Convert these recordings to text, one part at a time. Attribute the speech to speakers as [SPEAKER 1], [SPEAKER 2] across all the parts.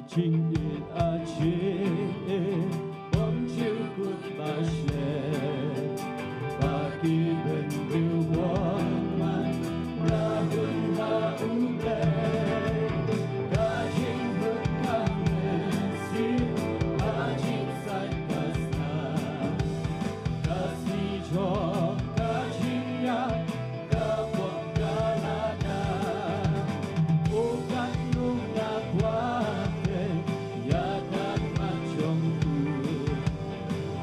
[SPEAKER 1] 진일 아침 멈추고 마실래 바뀌는 그 원만 나은 하운데 가진 흑함은 심 아직 살았나 가시 저까지야 가본 가나가 오간 누나 과대 야간만 정부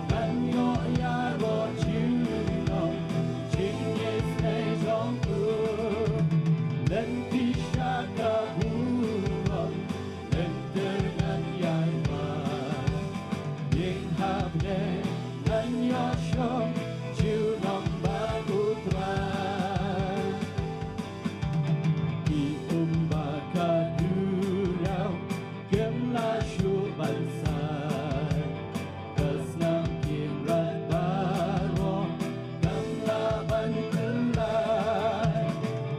[SPEAKER 1] 난여야로 지으러 징계 세정부 렌피샤가 불어 렌들간 얄마 잉합네 난 여셔 주렁 바구드라 이 음바가 두려워 gemlasu bansai kesnam kimrat baro gamlaban kelai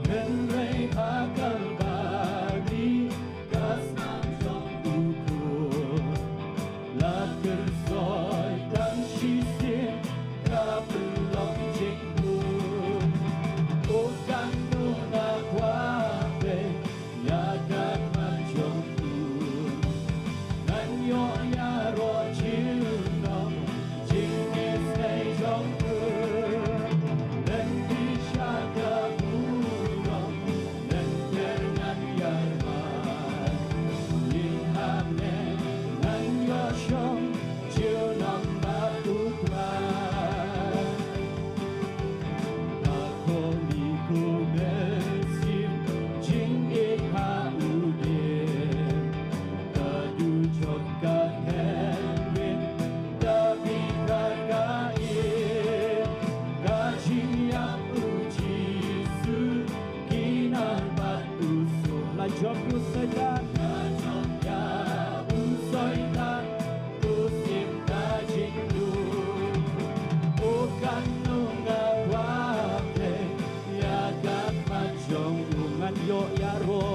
[SPEAKER 1] menrei akan bagi kesnam trong ukur lakir soi dan sisir kapelong cikgu ukan nuna kuape yagat macam yo ya ro chiu no jing is nei jong ku len ti sha ga bu ro len ter nan ya ma yin ham ne nan yo shom chiu nam ba tu tra na ko mi ku me sim jing e ha u de chốt các hẹn Davi kagain Gajiam ujisu Kinan bat usul La job usadan La job ya usoidan Usim kajing du Ukan nunga wate Yagat majong ungan yo yaro